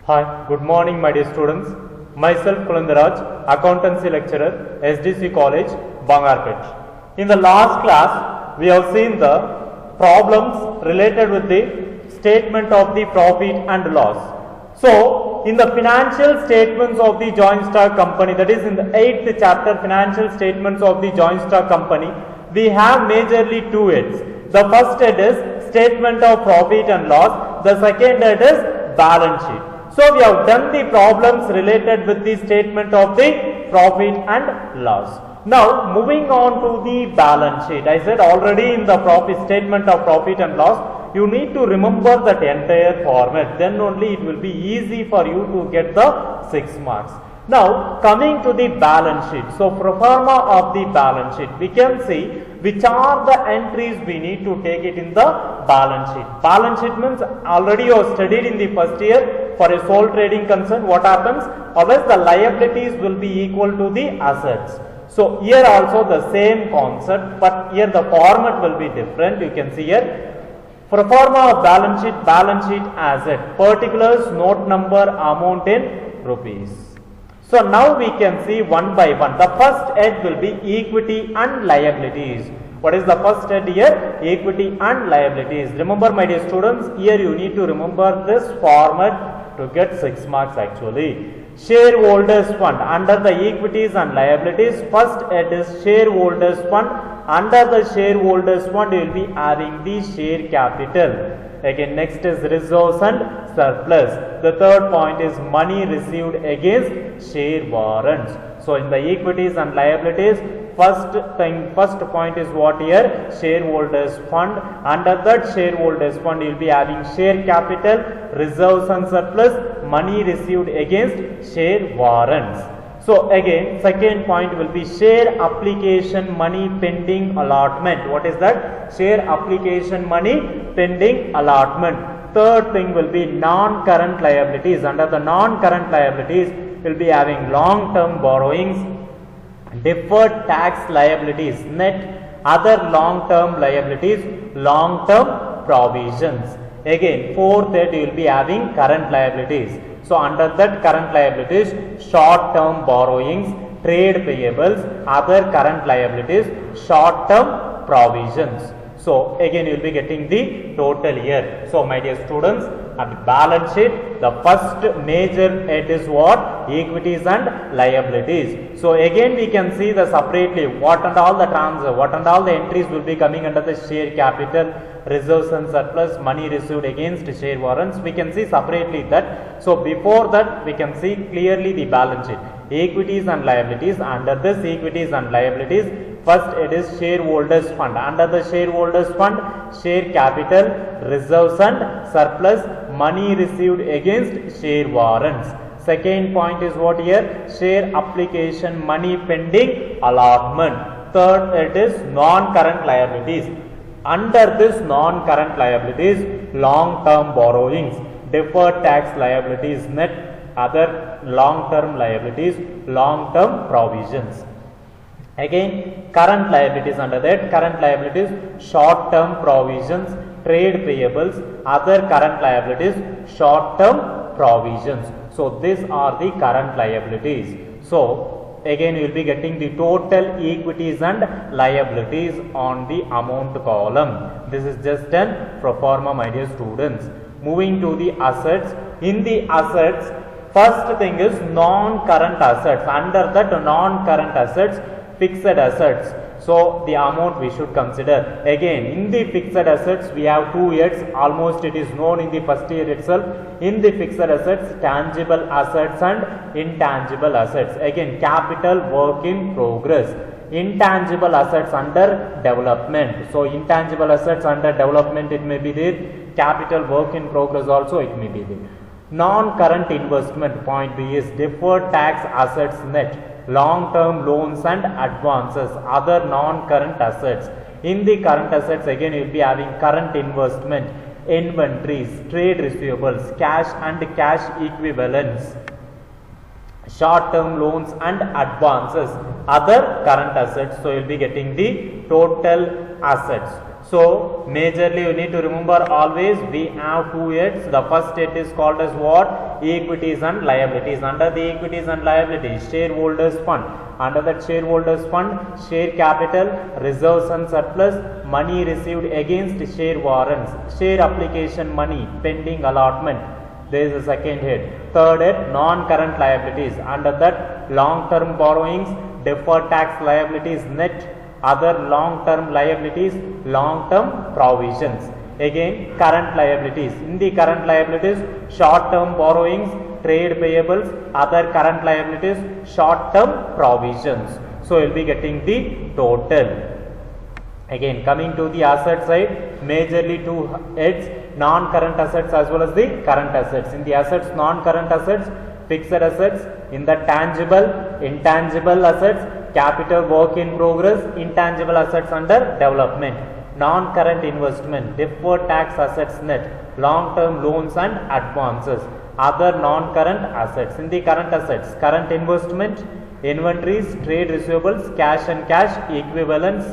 Hi, good morning my dear students. Myself Kulandaraj, accountancy lecturer, SDC College, Bangarpet. In the last class, we have seen the problems related with the statement of the profit and loss. So, in the financial statements of the joint stock company, that is in the 8th chapter, financial statements of the joint stock company, we have majorly two heads. The first head is statement of profit and loss, the second head is balance sheet. So, we have done the problems related with the statement of the profit and loss. Now, moving on to the balance sheet. I said already in the profit statement of profit and loss, you need to remember that entire format. Then only it will be easy for you to get the 6 marks. Now, coming to the balance sheet. So, pro forma of the balance sheet, we can see which are the entries we need to take it in the balance sheet. Balance sheet means already you have studied in the first year for a sole trading concern. What happens? Always the liabilities will be equal to the assets. So, here also the same concept, but here the format will be different. You can see here. Pro forma of balance sheet asset, particulars, note number, amount in rupees. So, now we can see one by one. The first head will be equity and liabilities. What is the first head here? Equity and liabilities. Remember my dear students, here you need to remember this format to get 6 marks actually. Shareholders fund, under the equities and liabilities, first head is shareholders fund. Under the shareholders fund, you will be having the share capital. Again, next is reserves and surplus. The third point is money received against share warrants. So, in the equities and liabilities, first point is what here? Shareholders fund. Under that shareholders fund, you will be having share capital, reserves and surplus, money received against share warrants. So, again, second point will be share application money pending allotment. What is that? Share application money pending allotment. Third thing will be non-current liabilities. Under the non-current liabilities, will be having long-term borrowings, deferred tax liabilities, net other long-term liabilities, long-term provisions. Again, fourth that you will be having current liabilities. So, under that current liabilities, short-term borrowings, trade payables, other current liabilities, short-term provisions. So, again you will be getting the total here. So, my dear students, at balance sheet, the first major head is what? Equities and liabilities. So, again we can see the separately what and all the entries will be coming under the share capital, reserves and surplus, money received against share warrants. We can see separately that. So, before that we can see clearly the balance sheet. Equities and liabilities. Under this equities and liabilities, first it is shareholders fund. Under the shareholders fund, share capital, reserves and surplus, money received against share warrants. Second point is what here? Share application money pending allotment. Third it is non-current liabilities. Under this non-current liabilities, long-term borrowings, deferred tax liabilities, net other long-term liabilities, long-term provisions. Again, current liabilities. Under that current liabilities, short-term provisions, trade payables, other current liabilities, short-term provisions. So, these are the current liabilities. So, again you will be getting the total equities and liabilities on the amount column. This is just an pro forma, my dear students. Moving to the assets. In the assets, first thing is non-current assets. Under that non-current assets, fixed assets. So, the amount we should consider. Again, in the fixed assets, we have two heads. Almost it is known in the first year itself. In the fixed assets, tangible assets and intangible assets. Again, capital work in progress. Intangible assets under development. So, intangible assets under development it may be there. Capital work in progress also it may be there. Non-current investment, point B is deferred tax assets net, long-term loans and advances, other non-current assets. In the current assets, again you will be having current investment, inventories, trade receivables, cash and cash equivalents, short-term loans and advances, other current assets. So, you will be getting the total assets. So majorly you need to remember always we have two heads. The first head is called as what? Equities and liabilities. Under the equities and liabilities, shareholders fund. Under that shareholders fund, share capital, reserves and surplus, money received against share warrants, share application money, pending allotment. There is a second head. Third head, non-current liabilities. Under that, long-term borrowings, deferred tax liabilities, net, other long-term liabilities, long-term provisions. Again, current liabilities. In the current liabilities, short-term borrowings, trade payables, other current liabilities, short-term provisions. So, you will be getting the total. Again, coming to the asset side, majorly two heads, non-current assets as well as the current assets. In the assets, non-current assets, fixed assets. In the tangible, intangible assets, capital work in progress, intangible assets under development, non-current investment, deferred tax assets net, long-term loans and advances, other non-current assets. In the current assets, current investment, inventories, trade receivables, cash and cash equivalents.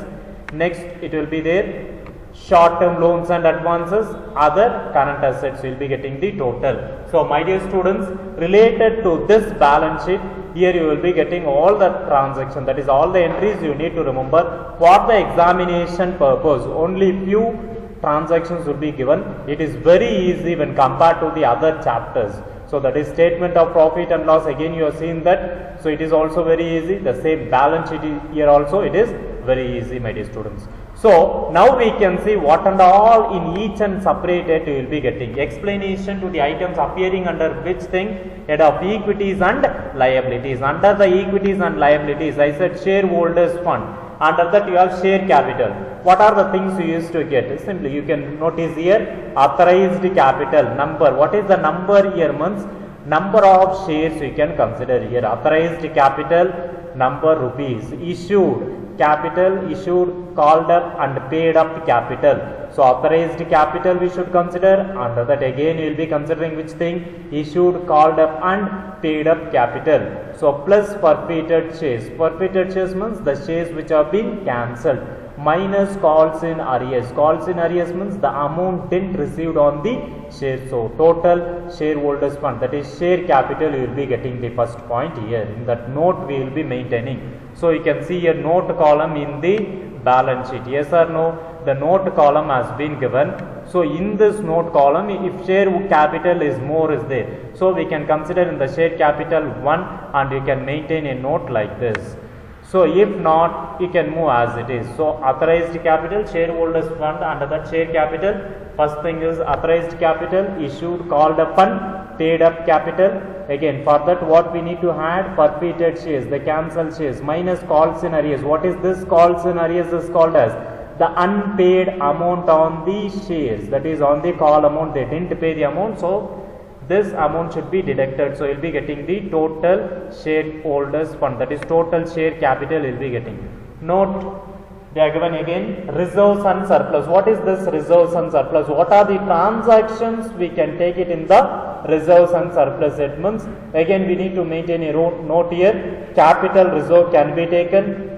Next it will be there short-term loans and advances, other current assets. Will be getting the total. So my dear students, related to this balance sheet, here you will be getting all the transactions, that is all the entries you need to remember for the examination purpose. Only few transactions will be given. It is very easy when compared to the other chapters. So that is statement of profit and loss. Again you have seen that. So it is also very easy. The same balance sheet here also it is very easy, my dear students. So now we can see what and all in each and separate head you will be getting. Explanation to the items appearing under which thing? Head of equities and liabilities. Under the equities and liabilities, I said shareholders fund. Under that you have share capital. What are the things you used to get? Simply you can notice here authorized capital number. What is the number here means? Number of shares you can consider here. Authorized capital number rupees. Issued capital, issued, called up and paid up capital. So authorized capital we should consider. Under that again you will be considering which thing? Issued, called up and paid up capital. So plus forfeited shares. Forfeited shares means the shares which have been cancelled, minus calls in arrears. Calls in arrears means the amount didn't received on the shares. So total shareholders fund, that is share capital, you will be getting the first point here. In that note we will be maintaining. So you can see a note column in the balance sheet. Yes or no? The note column has been given. So in this note column, if share capital is more is there, so we can consider in the share capital 1 and you can maintain a note like this. So if not, you can move as it is. So authorized capital, shareholders fund, under that share capital, first thing is authorized capital, issued, called up fund, paid up capital. Again for that what we need to add? Forfeited shares, the cancelled shares, minus calls in arrears. What is this calls in arrears is called as? The unpaid amount on the shares, that is on the call amount, they didn't pay the amount. So this amount should be deducted. So you will be getting the total shareholders fund, that is total share capital you will be getting. Note, they are given again reserves and surplus. What is this reserves and surplus? What are the transactions we can take it in the reserves and surplus statements? Again we need to maintain a note here. Capital reserve can be taken,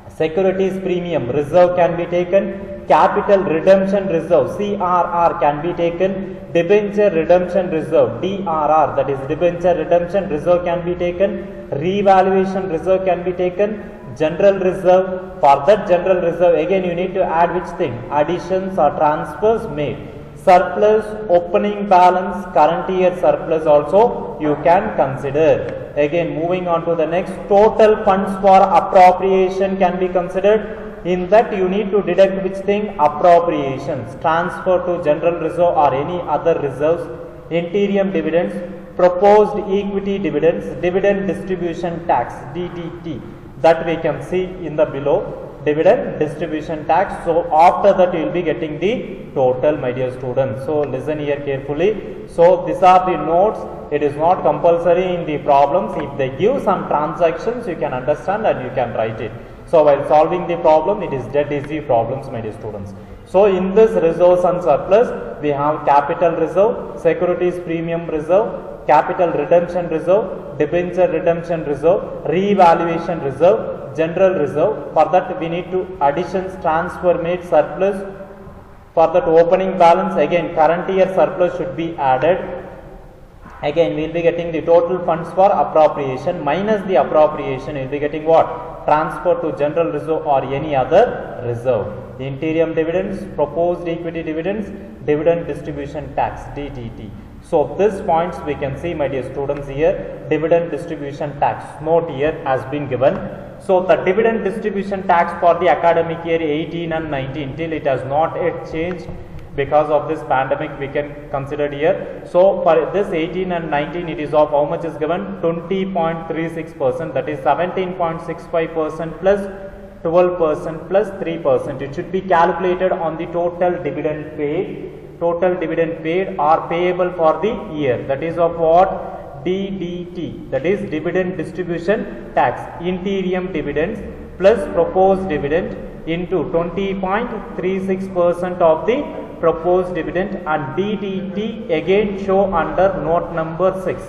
securities premium reserve can be taken, capital redemption reserve CRR can be taken, debenture redemption reserve DRR, that is debenture redemption reserve can be taken, revaluation reserve can be taken, general reserve. For that general reserve again you need to add which thing? Additions or transfers made. Surplus, opening balance, current year surplus also you can consider. Again moving on to the next, total funds for appropriation can be considered. In that you need to deduct which thing? Appropriations, transfer to general reserve or any other reserves, interim dividends, proposed equity dividends, dividend distribution tax DDT, that we can see in the below, dividend distribution tax. So after that you will be getting the total, my dear students. So listen here carefully. So these are the notes. It is not compulsory in the problems. If they give some transactions you can understand and you can write it. So while solving the problem, it is dead easy problems, my dear students. So in this reserves and surplus, we have capital reserve, securities premium reserve, capital redemption reserve, debenture redemption reserve, revaluation reserve, general reserve. For that we need to additions, transfer made, surplus, For that opening balance, again current year surplus should be added. Again we will be getting the total funds for appropriation minus the appropriation. We will be getting what? Transfer to general reserve or any other reserve. Interim dividends, proposed equity dividends, dividend distribution tax DDT. So these points we can see, my dear students, here dividend distribution tax note here has been given. So the dividend distribution tax for the academic year 18 and 19 till it has not yet changed because of this pandemic, we can consider here. So for this 18 and 19 it is of how much is given? 20.36%, that is 17.65% plus 12% plus 3%. It should be calculated on the total dividend paid. Total dividend paid or payable for the year, that is of what? DDT, that is dividend distribution tax. Interim dividends plus proposed dividend into 20.36% of the proposed dividend, and DDT again show under note number 6.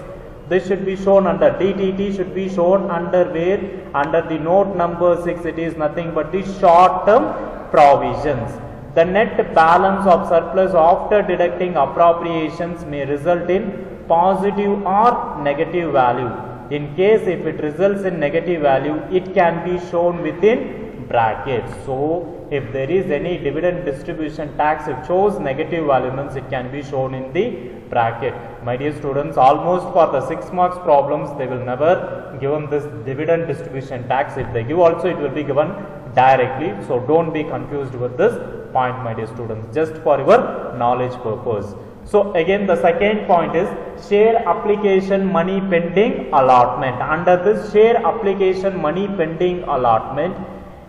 This should be shown under DDT should be shown under where? Under the note number 6. It is nothing but the short term provisions. The net balance of surplus after deducting appropriations may result in positive or negative value. In case if it results in negative value, it can be shown within brackets. So if there is any dividend distribution tax, it shows negative value, means it can be shown in the bracket. My dear students, almost for the 6 marks problems, they will never given this dividend distribution tax. If they give also, it will be given directly. So don't be confused with this point, my dear students, just for your knowledge purpose. So again the second point is share application money pending allotment. Under this share application money pending allotment,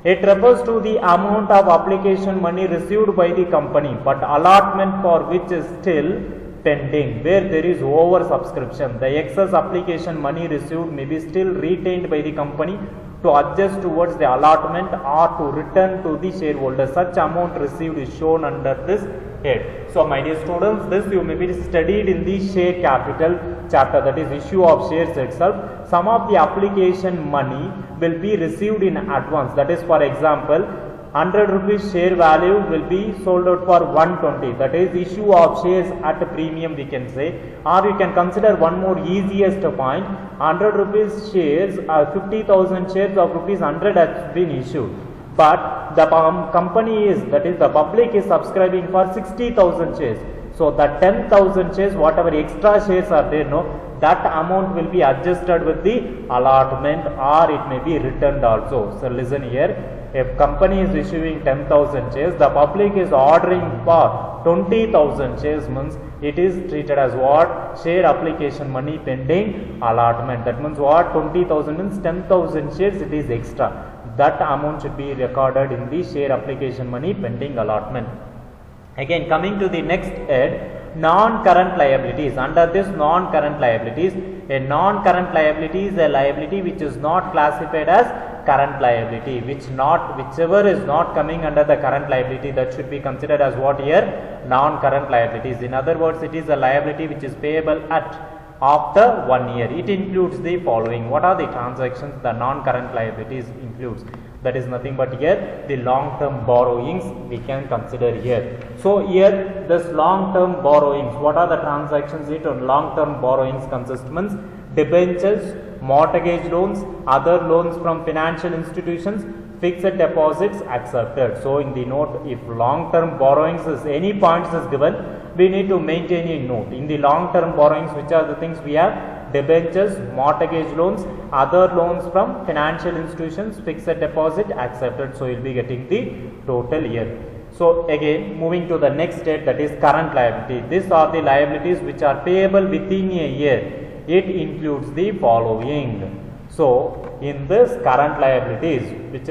it refers to the amount of application money received by the company but allotment for which is still pending, where there is over subscription. The excess application money received may be still retained by the company to adjust towards the allotment or to return to the shareholder. Such amount received is shown under this head. So my dear students, this you may be studied in the share capital chapter, that is issue of shares itself. Some of the application money will be received in advance, that is for example 100 rupees share value will be sold out for 120, that is issue of shares at a premium, we can say. Or you can consider one more easiest point, 100 rupees shares, 50,000 shares of rupees 100 has been issued, but the company is, that is the public is subscribing for 60,000 shares. So the 10,000 shares, whatever extra shares are there, no, that amount will be adjusted with the allotment or it may be returned also. So listen here, if company is issuing 10,000 shares, the public is ordering for 20,000 shares, means it is treated as what? Share application money pending allotment. That means what? 20,000 means 10,000 shares, it is extra. That amount should be recorded in the share application money pending allotment. Again coming to the next head, non-current liabilities. Under this non-current liabilities, a non-current liability is a liability which is not classified as current liability, whichever is not coming under the current liability, that should be considered as what here? Non-current liabilities. In other words, it is a liability which is payable at after 1 year. It includes the following. What are the transactions the non-current liabilities includes? That is nothing but here the long-term borrowings we can consider here. So here this long-term borrowings, what are the transactions it on long-term borrowings consists? Means debentures, mortgage loans, other loans from financial institutions, fixed deposits accepted. So in the note, if long-term borrowings is any points is given, we need to maintain a note. In the long-term borrowings, which are the things we have? Debentures, mortgage loans, other loans from financial institutions, fixed deposit accepted. So you will be getting the total here. So again moving to the next state, that is current liability. These are the liabilities which are payable within a year. It includes the following. So in this current liabilities which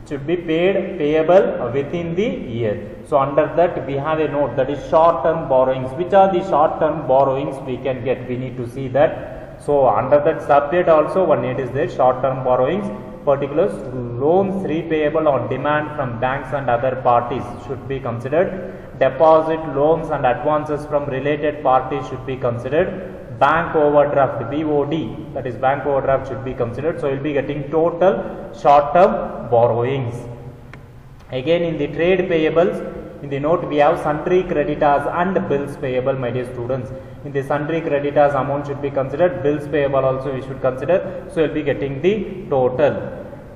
should be payable within the year. So under that we have a note, that is short term borrowings. Which are the short term borrowings we can get? We need to see that. So under that subject also one need is there, short term borrowings. Particulars, loans repayable on demand from banks and other parties should be considered. Deposit, loans and advances from related parties should be considered. Bank overdraft, BOD, that is bank overdraft should be considered. So you will be getting total short term borrowings. Again in the trade payables, In the note we have sundry creditors and bills payable, my dear students. In the sundry creditors amount should be considered, bills payable also we should consider. So we will be getting the total.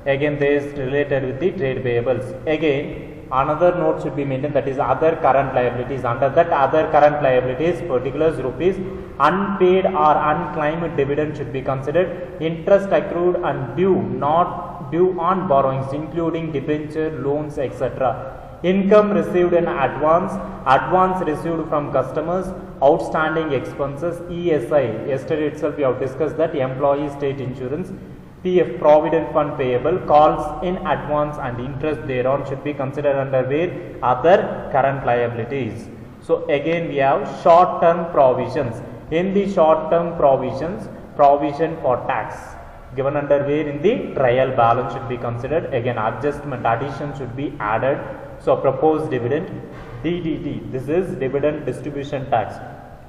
Again this is related with the trade payables. Again another note should be maintained, that is other current liabilities. Under that other current liabilities, particulars rupees unpaid or unclaimed dividend should be considered. Interest accrued and due, not due on borrowings including debenture, loans, etc. Income received in advance, advance received from customers, outstanding expenses, ESI. Yesterday itself we have discussed that employee state insurance, PF provident fund payable, calls in advance and interest thereon should be considered under where? Other current liabilities. So again we have short term provisions. In the short term provisions, provision for tax given under where? In the trial balance should be considered. Again adjustment, addition should be added. So proposed dividend, DDT, this is dividend distribution tax.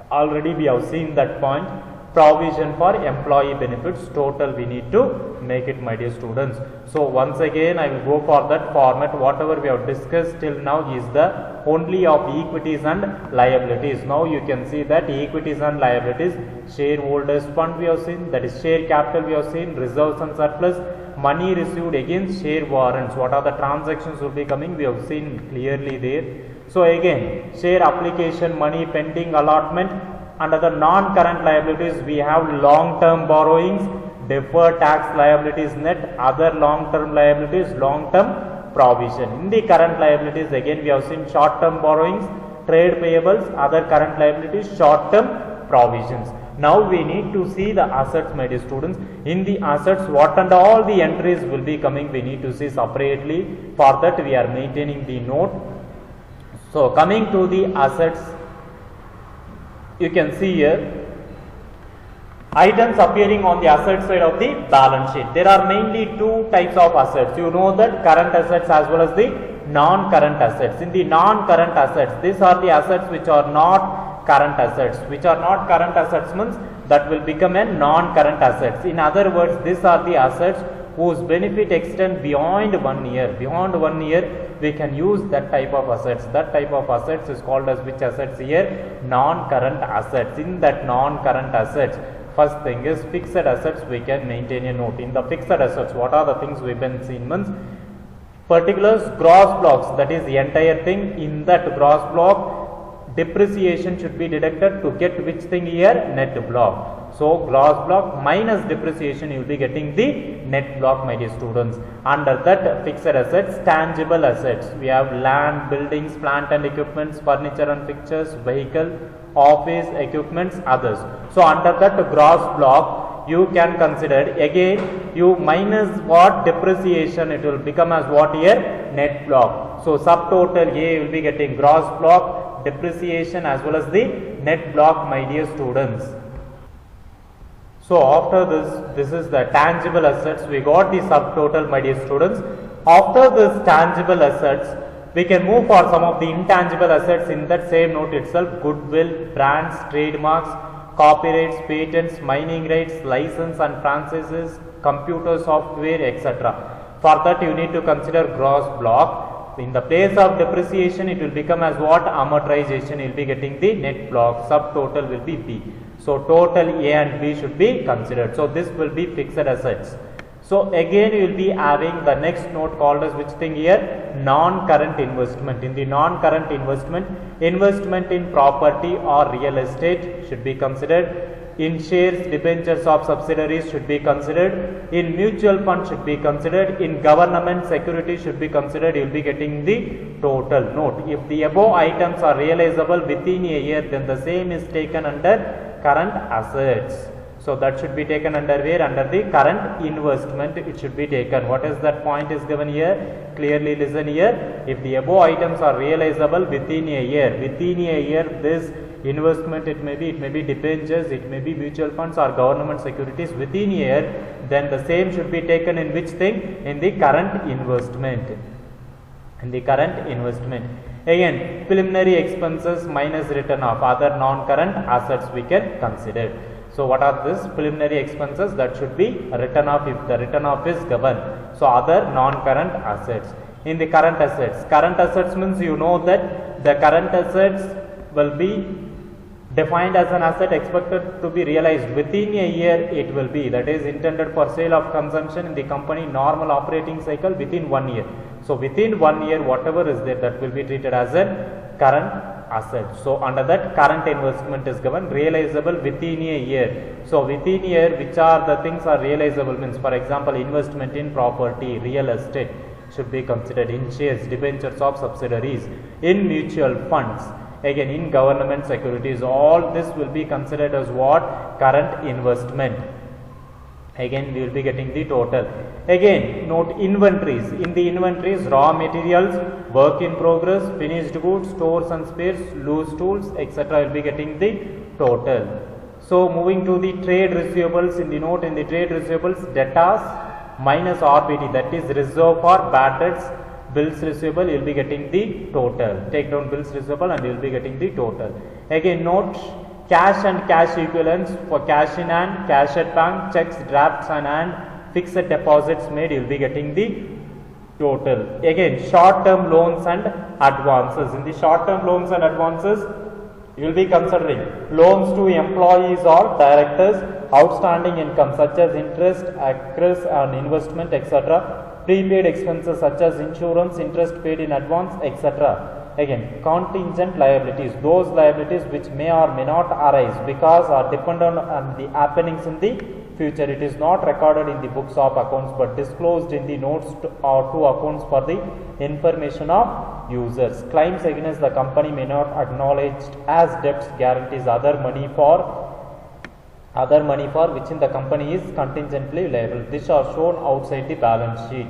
Already we have seen that point. Provision for employee benefits, total we need to make it, my dear students. So once again I will go for that format. Whatever we have discussed till now is the only of equities and liabilities. Now you can see that equities and liabilities, shareholders fund we have seen, that is share capital we have seen, reserves and surplus, money received against share warrants. What are the transactions will be coming, we have seen clearly there. So again share application, money pending allotment. Under the non-current liabilities we have long-term borrowings, deferred tax liabilities net, other long-term liabilities, long-term provision. In the current liabilities again we have seen short-term borrowings, trade payables, other current liabilities, short-term provisions. Now we need to see the assets, my dear students. In the assets what and all the entries will be coming, we need to see separately. For that we are maintaining the note. So coming to the assets, you can see here items appearing on the asset side of the balance sheet. There are mainly two types of assets. You know that current assets as well as the non-current assets. In the non-current assets, these are the assets which are not current assets. Which are not current assets means that will become a non-current assets. In other words, these are the assets whose benefit extend beyond 1 year. Beyond 1 year we can use that type of assets. That type of assets is called as which assets here? Non-current assets. In that non-current assets, first thing is fixed assets, we can maintain a note. In the fixed assets, what are the things we've been seen means particulars, gross blocks, that is the entire thing. In that gross block, depreciation should be deducted to get which thing here? Net block. So gross block minus depreciation, you will be getting the net block, my dear students. Under that fixed assets, tangible assets, we have land, buildings, plant and equipments, furniture and fixtures, vehicle, office equipments, others. So under that gross block you can consider, again you minus what? Depreciation, it will become as what here? Net block. So subtotal A will be getting gross block, depreciation as well as the net block, my dear students. So after this is the tangible assets, we got the subtotal, my dear students. After this tangible assets, we can move for some of the intangible assets in that same note itself. Goodwill, brands, trademarks, copyrights, patents, mining rights, license and franchises, computer software, etc. For that you need to consider gross block. In the place of depreciation it will become as what? Amortization, you will be getting the net block. Subtotal will be B. So total A and B should be considered. So this will be fixed assets. So again you will be having the next note called as which thing here? Non-current investment. In the non-current investment, investment in property or real estate should be considered. In shares, debentures of subsidiaries should be considered. In mutual fund should be considered. In government security should be considered. You will be getting the total note. If the above items are realizable within a year, then the same is taken under current assets. So that should be taken under where? Under the current investment it should be taken. What is that point is given here? Clearly listen here. If the above items are realizable within a year, this investment, it may be debentures, it may be mutual funds or government securities within a year, then the same should be taken in which thing? In the current investment. In the current investment. Again, preliminary expenses minus written off, other non-current assets we can consider. So what are these preliminary expenses? That should be written off if the written off is given. So other non-current assets. In the current assets means you know that the current assets will be defined as an asset expected to be realized within a year. It will be, that is intended for sale of consumption in the company normal operating cycle within 1 year. So within 1 year whatever is there, that will be treated as a current asset. So under that current investment is given, realizable within a year. So within a year, which are the things are realizable means, for example, investment in property, real estate should be considered, in shares, debentures of subsidiaries, in mutual funds, again in government securities. All this will be considered as what? Current investment. Again we will be getting the total. Again note inventories. In the inventories, raw materials, work in progress, finished goods, stores and spares, loose tools, etc. will be getting the total. So moving to the trade receivables, in the note, in the trade receivables, debtors minus RPT, that is reserve for bad debts, bills receivable, you will be getting the total. Take down bills receivable and you will be getting the total. Again note cash and cash equivalents for cash in hand, cash at bank, checks, drafts on hand, fixed deposits made, you will be getting the total. Again short term loans and advances. In the short term loans and advances, you will be considering loans to employees or directors, outstanding income such as interest, accruals on investment, etc. Prepaid expenses such as insurance, interest paid in advance, etc. Again contingent liabilities, those liabilities which may or may not arise because are dependent on the happenings in the future. It is not recorded in the books of accounts but disclosed in the notes to accounts for the information of users. Claims against the company may not acknowledged as debts, guarantees, other money for which in the company is contingently liable. These are shown outside the balance sheet.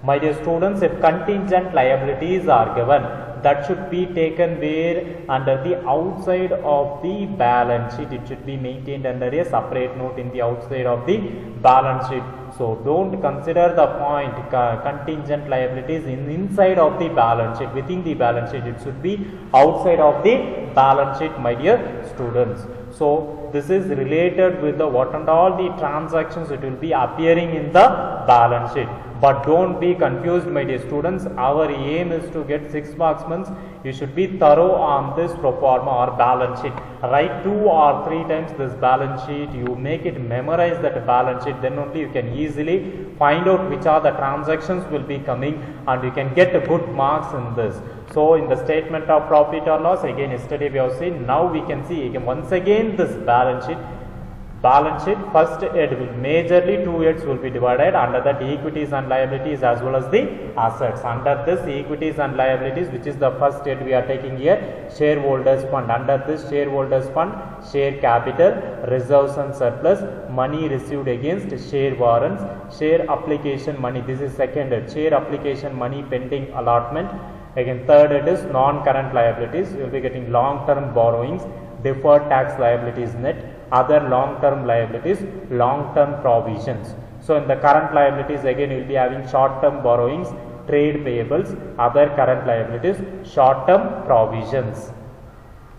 My dear students, if contingent liabilities are given, that should be taken where? Under the outside of the balance sheet. It should be maintained under a separate note in the outside of the balance sheet. So don't consider the point contingent liabilities inside of the balance sheet. Within the balance sheet, it should be outside of the balance sheet, my dear students. So this is related with the what and all the transactions it will be appearing in the balance sheet. But don't be confused, my dear students. Our aim is to get 6 marks means you should be thorough on this pro forma or balance sheet. Write 2 or 3 times this balance sheet. You make it memorize that balance sheet. Then only you can easily find out which are the transactions will be coming and you can get good marks in this. So in the statement of profit or loss, again yesterday we have seen, now we can see again once again this balance sheet. First head will majorly 2 heads will be divided. Under that equities and liabilities as well as the assets. Under this equities and liabilities, which is the first head we are taking here, shareholders fund. Under this shareholders fund, share capital, reserves and surplus, money received against share warrants, share application money. This is second head, share application money pending allotment. Again third head is non-current liabilities. You will be getting long-term borrowings, deferred tax liabilities net, other long-term liabilities, long-term provisions. So in the current liabilities, again you will be having short-term borrowings, trade payables, other current liabilities, short-term provisions.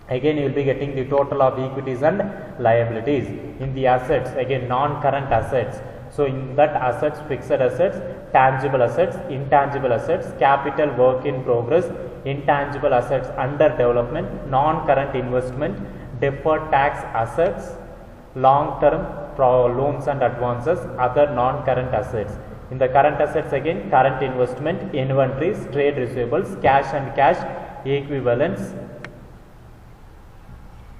Again you will be getting the total of equities and liabilities. In the assets, again non-current assets. So in that assets, fixed assets, tangible assets, intangible assets, capital work in progress, intangible assets under development, non-current investment, deferred tax assets, long-term loans and advances, other non-current assets. In the current assets, again current investment, inventories, trade receivables, cash and cash equivalents,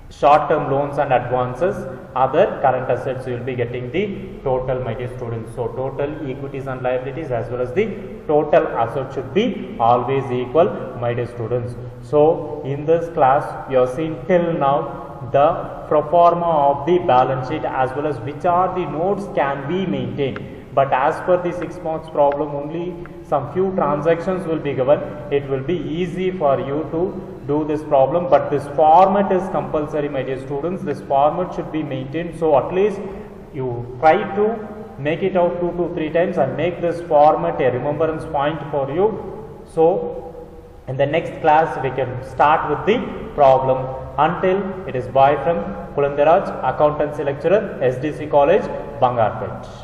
short-term loans and advances, other current assets. You will be getting the total, my dear students. So total equities and liabilities as well as the total assets should be always equal, my dear students. So in this class we have seen till now the pro forma of the balance sheet as well as which are the notes can be maintained. But as per the 6 marks problem, only some few transactions will be given. It will be easy for you to do this problem, but this format is compulsory, my dear students. This format should be maintained. So at least you try to make it out 2 to 3 times and make this format a remembrance point for you. So in the next class we can start with the problem. Until it is bye from Kulandaraj, accountancy lecturer, SDC College, Bangarpet.